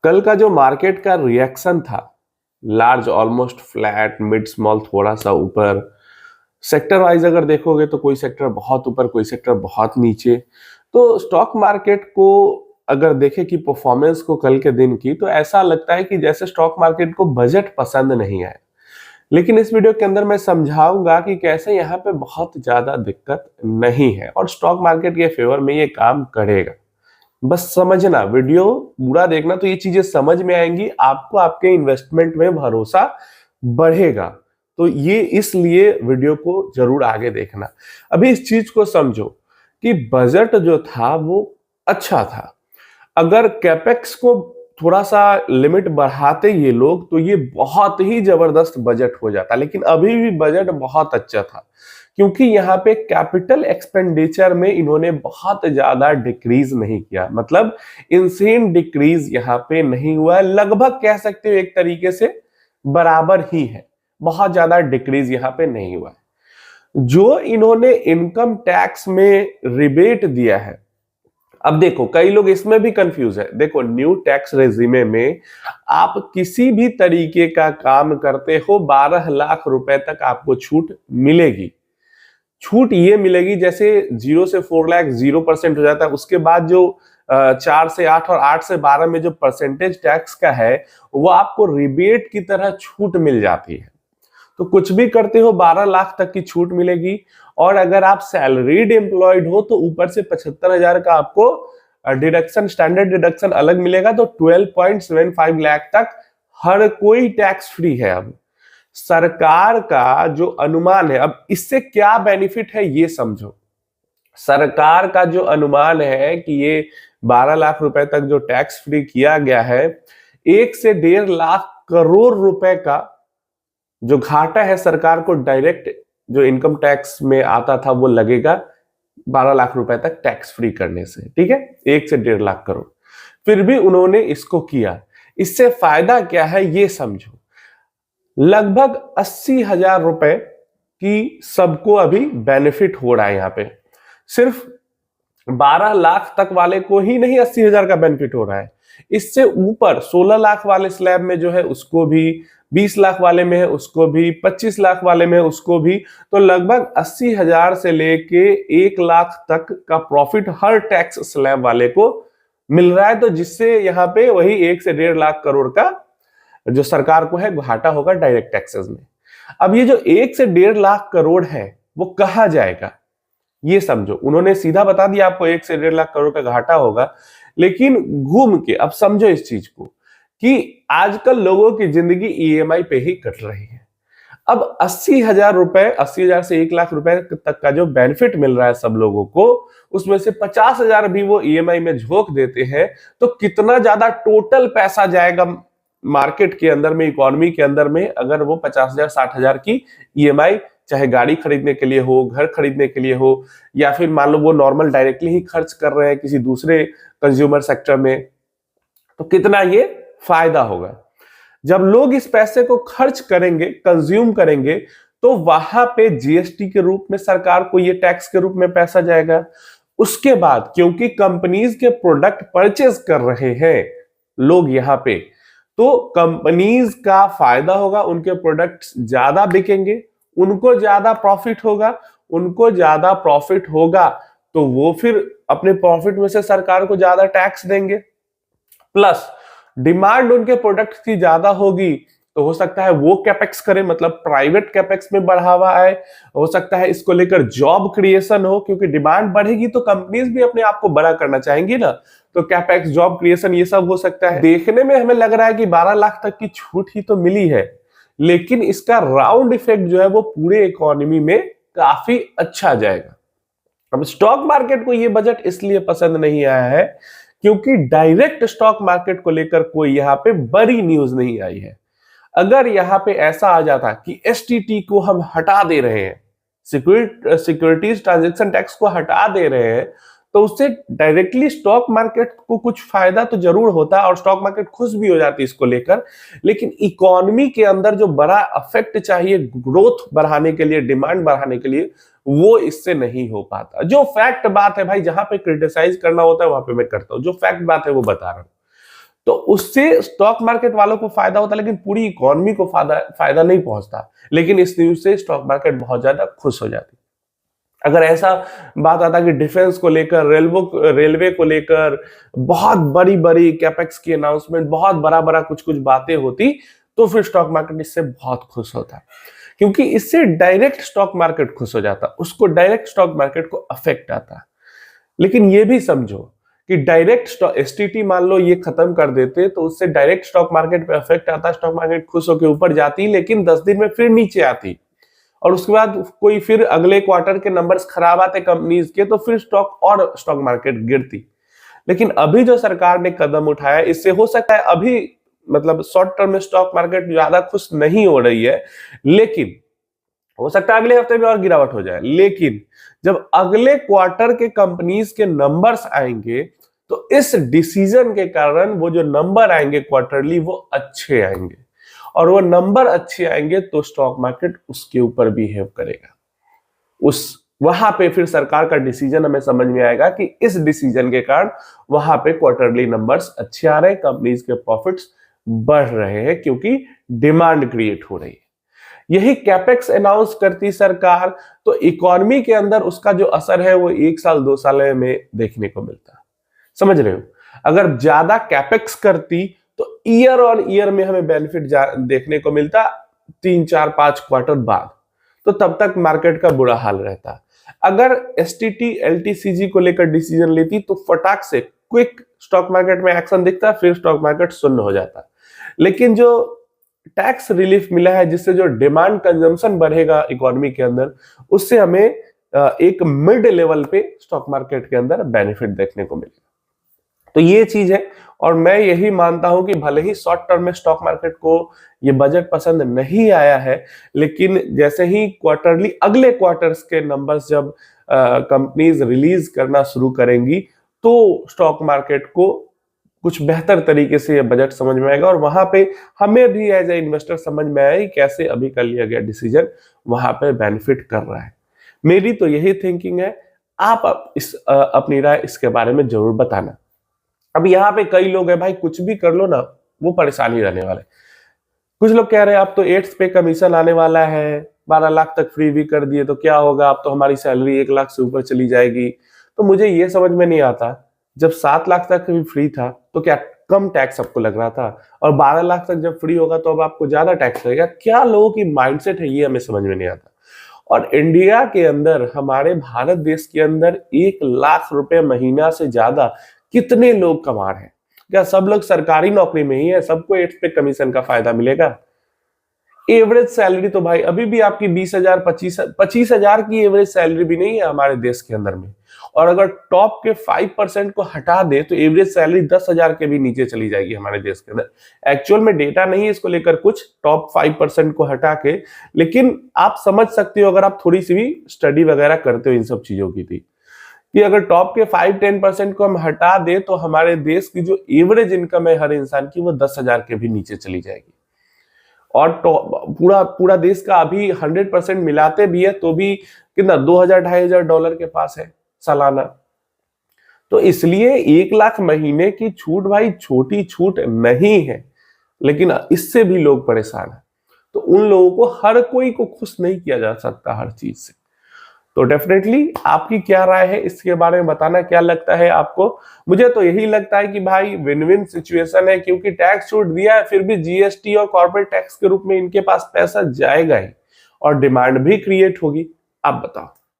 कल का जो मार्केट का रिएक्शन था, large almost flat, mid small थोड़ा सा ऊपर, सेक्टर वाइज अगर देखोगे तो कोई सेक्टर बहुत ऊपर, कोई सेक्टर बहुत नीचे। तो स्टॉक मार्केट को अगर देखें कि परफॉर्मेंस को कल के दिन की, तो ऐसा लगता है कि जैसे स्टॉक मार्केट को बजट पसंद नहीं आया। लेकिन इस वीडियो के अंदर मैं समझाऊंगा कि कैसे यहाँ पे बहुत ज्यादा दिक्कत नहीं है और स्टॉक मार्केट के फेवर में ये काम करेगा। बस समझना, वीडियो पूरा देखना तो ये चीजें समझ में आएंगी, आपको आपके इन्वेस्टमेंट में भरोसा बढ़ेगा। तो ये इसलिए वीडियो को जरूर आगे देखना। अभी इस चीज को समझो कि बजट जो था वो अच्छा था। अगर कैपेक्स को थोड़ा सा लिमिट बढ़ाते ये लोग तो ये बहुत ही जबरदस्त बजट हो जाता, लेकिन अभी भी बजट बहुत अच्छा था क्योंकि यहाँ पे कैपिटल एक्सपेंडिचर में इन्होंने बहुत ज्यादा डिक्रीज नहीं किया। मतलब इनसेन डिक्रीज यहाँ पे नहीं हुआ, लगभग कह सकते हो एक तरीके से बराबर ही है, बहुत ज्यादा डिक्रीज यहाँ पे नहीं हुआ है। जो इन्होंने इनकम टैक्स में रिबेट दिया है, अब देखो कई लोग इसमें भी कंफ्यूज है। देखो न्यू टैक्स रेजिमे में आप किसी भी तरीके का काम करते हो 12 लाख रुपए तक आपको छूट मिलेगी। छूट ये मिलेगी जैसे 0 से 4 लाख 0% हो जाता है, उसके बाद जो 4 से 8 और 8 से 12 में जो परसेंटेज टैक्स का है वो आपको रिबेट की तरह छूट मिल जाती है। तो कुछ भी करते हो 12 लाख तक की छूट मिलेगी। और अगर आप सैलरीड एम्प्लॉयड हो तो ऊपर से 75,000 का आपको डिडक्शन, स्टैंडर्ड डिडक्शन अलग मिलेगा। तो 12.75 लाख तक हर कोई टैक्स फ्री है। अब सरकार का जो अनुमान है, अब इससे क्या बेनिफिट है ये समझो। सरकार का जो अनुमान है कि ये 12 लाख रुपए तक जो टैक्स फ्री किया गया है, 1 से 1.5 लाख करोड़ रुपए का जो घाटा है सरकार को डायरेक्ट जो इनकम टैक्स में आता था वो लगेगा 12 लाख रुपए तक टैक्स फ्री करने से। ठीक है, 1 से 1.5 लाख करोड़। फिर भी उन्होंने इसको किया। इससे फायदा क्या है ये समझो। लगभग 80,000 रुपए की सबको अभी बेनिफिट हो रहा है। यहाँ पे सिर्फ 12 लाख तक वाले को ही नहीं 80,000 का बेनिफिट हो रहा है, इससे ऊपर 16 लाख वाले स्लैब में जो है उसको भी, 20 लाख वाले में है उसको भी, 25 लाख वाले में है उसको भी। तो लगभग 80,000 से लेके 1 लाख तक का प्रॉफिट हर टैक्स स्लैब वाले को मिल रहा है। तो जिससे यहाँ पे वही 1 से 1.5 लाख करोड़ का जो सरकार को है घाटा होगा डायरेक्ट टैक्सेस में। अब ये जो 1 से 1.5 लाख करोड़ है वो कहां जाएगा ये समझो। उन्होंने सीधा बता दिया आपको 1 से 1.5 लाख करोड़ का घाटा होगा, लेकिन घूम के अब समझो इस चीज को कि आजकल लोगों की जिंदगी ईएमआई पे ही कट रही है। अब 80,000 रुपए, 80,000 से 1 लाख रुपए तक का जो बेनिफिट मिल रहा है सब लोगों को, उसमें से 50,000 भी वो ईएमआई में झोंक देते हैं। तो कितना ज्यादा टोटल पैसा जाएगा मार्केट के अंदर में, इकोनॉमी के अंदर में, अगर वो 50,000 60,000 की ईएमआई, चाहे गाड़ी खरीदने के लिए हो, घर खरीदने के लिए हो, या फिर मान लो वो नॉर्मल डायरेक्टली ही खर्च कर रहे हैं किसी दूसरे कंज्यूमर सेक्टर में, तो कितना ये फायदा होगा। जब लोग इस पैसे को खर्च करेंगे, कंज्यूम करेंगे, तो वहां पे जीएसटी के रूप में सरकार को ये टैक्स के रूप में पैसा जाएगा। उसके बाद क्योंकि कंपनीज के प्रोडक्ट परचेज कर रहे हैं लोग यहाँ पे, तो कंपनीज का फायदा होगा, उनके प्रोडक्ट्स ज्यादा बिकेंगे, उनको ज्यादा प्रॉफिट होगा। उनको ज्यादा प्रॉफिट होगा तो वो फिर अपने प्रॉफिट में से सरकार को ज्यादा टैक्स देंगे। प्लस डिमांड उनके प्रोडक्ट की ज्यादा होगी तो हो सकता है वो कैपेक्स करे, मतलब प्राइवेट कैपेक्स में बढ़ावा आए। हो सकता है इसको लेकर जॉब क्रिएशन हो, क्योंकि डिमांड बढ़ेगी तो कंपनीज भी अपने आप को बड़ा करना चाहेंगी ना। तो कैपेक्स, जॉब क्रिएशन, ये सब हो सकता है। देखने में हमें लग रहा है कि 12 लाख तक की छूट ही तो मिली है, लेकिन इसका राउंड इफेक्ट जो है वो पूरे इकोनॉमी में काफी अच्छा जाएगा। अब स्टॉक मार्केट को ये बजट इसलिए पसंद नहीं आया है क्योंकि डायरेक्ट स्टॉक मार्केट को लेकर कोई यहाँ पे बड़ी न्यूज नहीं आई है। अगर यहाँ पे ऐसा आ जाता कि एसटीटी को हम हटा दे रहे हैं, सिक्योरिटीज ट्रांजैक्शन टैक्स को हटा दे रहे हैं, तो उससे डायरेक्टली स्टॉक मार्केट को कुछ फायदा तो जरूर होता और स्टॉक मार्केट खुश भी हो जाती इसको लेकर। लेकिन इकोनॉमी के अंदर जो बड़ा इफेक्ट चाहिए ग्रोथ बढ़ाने के लिए, डिमांड बढ़ाने के लिए, वो इससे नहीं हो पाता। जो फैक्ट बात है भाई, जहां पे क्रिटिसाइज करना होता है वहां पे मैं करता हूं, जो फैक्ट बात है वो बता रहा हूं। तो उससे स्टॉक मार्केट वालों को फायदा होता, लेकिन पूरी इकोनॉमी को फायदा नहीं पहुंचता। लेकिन इस न्यूज से स्टॉक मार्केट बहुत ज्यादा खुश हो जाती। अगर ऐसा बात आता कि डिफेंस को लेकर, रेलवे को लेकर बहुत बड़ी बड़ी कैपेक्स की अनाउंसमेंट, बहुत बड़ा बड़ा कुछ कुछ बातें होती, तो फिर स्टॉक मार्केट इससे बहुत खुश होता, क्योंकि इससे डायरेक्ट स्टॉक मार्केट खुश हो जाता, उसको डायरेक्ट स्टॉक मार्केट को अफेक्ट आता। लेकिन ये भी समझो कि डायरेक्ट स्टॉक एसटीटी मान लो ये खत्म कर देते तो उससे डायरेक्ट स्टॉक मार्केट पे अफेक्ट आता, स्टॉक मार्केट खुश होकर ऊपर जाती, लेकिन 10 दिन में फिर नीचे आती, और उसके बाद कोई फिर अगले क्वार्टर के नंबर्स खराब आते कंपनीज के, तो फिर स्टॉक मार्केट गिरती। लेकिन अभी जो सरकार ने कदम उठाया, इससे हो सकता है अभी मतलब शॉर्ट टर्म में स्टॉक मार्केट ज्यादा खुश नहीं हो रही है, लेकिन हो सकता है अगले हफ्ते में और गिरावट हो जाए। लेकिन जब अगले क्वार्टर के कंपनीज के नंबर्स आएंगे, तो इस डिसीजन के कारण वो जो नंबर आएंगे क्वार्टरली वो अच्छे आएंगे, और वो नंबर अच्छे आएंगे तो स्टॉक मार्केट उसके ऊपर बिहेव करेगा। वहां पे फिर सरकार का डिसीजन हमें समझ में आएगा कि इस डिसीजन के कारण वहां पे क्वार्टरली नंबर्स अच्छे आ रहे हैं, कंपनीज के प्रॉफिट्स बढ़ रहे हैं, क्योंकि डिमांड क्रिएट हो रही है। यही कैपेक्स अनाउंस करती सरकार, तो इकोनॉमी के अंदर उसका जो असर है वो 1 साल 2 साल में देखने को मिलता। समझ रहे हो? अगर ज्यादा कैपेक्स करती तो ईयर ऑन ईयर में हमें बेनिफिट देखने को मिलता 3 4 5 क्वार्टर बाद, तो तब तक मार्केट का बुरा हाल रहता। अगर एसटीटी एलटीसीजी को लेकर डिसीजन लेती तो फटाक से क्विक स्टॉक मार्केट में एक्शन दिखता, फिर स्टॉक मार्केट शून्य हो जाता। लेकिन जो टैक्स रिलीफ मिला है, जिससे जो डिमांड कंजम्पशन बढ़ेगा इकोनॉमी के अंदर, उससे हमें एक मिड लेवल पे स्टॉक मार्केट के अंदर बेनिफिट देखने को मिलेगा। तो ये चीज है, और मैं यही मानता हूं कि भले ही शॉर्ट टर्म में स्टॉक मार्केट को ये बजट पसंद नहीं आया है, लेकिन जैसे ही क्वार्टरली अगले क्वार्टर्स के नंबर्स जब कंपनीज रिलीज करना शुरू करेंगी, तो स्टॉक मार्केट को कुछ बेहतर तरीके से ये बजट समझ में आएगा, और वहां पे हमें भी एज ए इन्वेस्टर समझ में आए कैसे अभी का लिया गया डिसीजन वहां पे बेनिफिट कर रहा है। मेरी तो यही थिंकिंग है। आप अपनी राय इसके बारे में जरूर बताना। अब यहाँ पे कई लोग हैं भाई, कुछ भी कर लो ना वो परेशानी रहने वाले। कुछ लोग कह रहे हैं अब तो 8th पे कमीशन आने वाला है, 12 लाख तक फ्री भी कर दिए तो क्या होगा, अब तो हमारी सैलरी 1 लाख से ऊपर चली जाएगी। तो मुझे ये समझ में नहीं आता, जब 7 लाख तक भी फ्री था तो क्या कम टैक्स आपको लग रहा था, और 12 लाख तक जब फ्री होगा तो अब आपको ज्यादा टैक्स लगेगा? क्या लोगों की माइंडसेट है, ये हमें समझ में नहीं आता। और इंडिया के अंदर, हमारे भारत देश के अंदर 1 लाख रुपए महीना से ज्यादा कितने लोग कमा रहे हैं? क्या सब लोग सरकारी नौकरी में ही है? सबको 8th पे कमीशन का फायदा मिलेगा? एवरेज सैलरी तो भाई अभी भी आपकी 20,000 25,000 की एवरेज सैलरी भी नहीं है हमारे देश के अंदर में। और अगर टॉप के 5% को हटा दे तो एवरेज सैलरी 10,000 के भी नीचे चली जाएगी हमारे देश के अंदर। एक्चुअल में डेटा नहीं है इसको लेकर कुछ, टॉप 5% को हटा के, लेकिन आप समझ सकते हो अगर आप थोड़ी सी भी स्टडी वगैरह करते हो इन सब चीजों की थी, कि अगर टॉप के 5-10% को हम हटा दे तो हमारे देश की जो एवरेज इनकम है हर इंसान की, वो 10,000 के भी नीचे चली जाएगी। और पूरा देश का अभी 100% मिलाते भी है तो भी कितना, 2,000-2,500 के पास है सालाना। तो इसलिए 1 लाख महीने की छूट भाई छोटी छूट नहीं है, लेकिन इससे भी लोग परेशान हैं। तो उन लोगों को, हर कोई को खुश नहीं किया जा सकता हर चीज से। तो डेफिनेटली आपकी क्या राय है इसके बारे में बताना, क्या लगता है आपको? मुझे तो यही लगता है कि भाई विन विन सिचुएशन है, क्योंकि टैक्स छूट दिया है, फिर भी जीएसटी और कॉर्पोरेट टैक्स के रूप में इनके पास पैसा जाएगा ही, और डिमांड भी क्रिएट होगी। आप बताओ।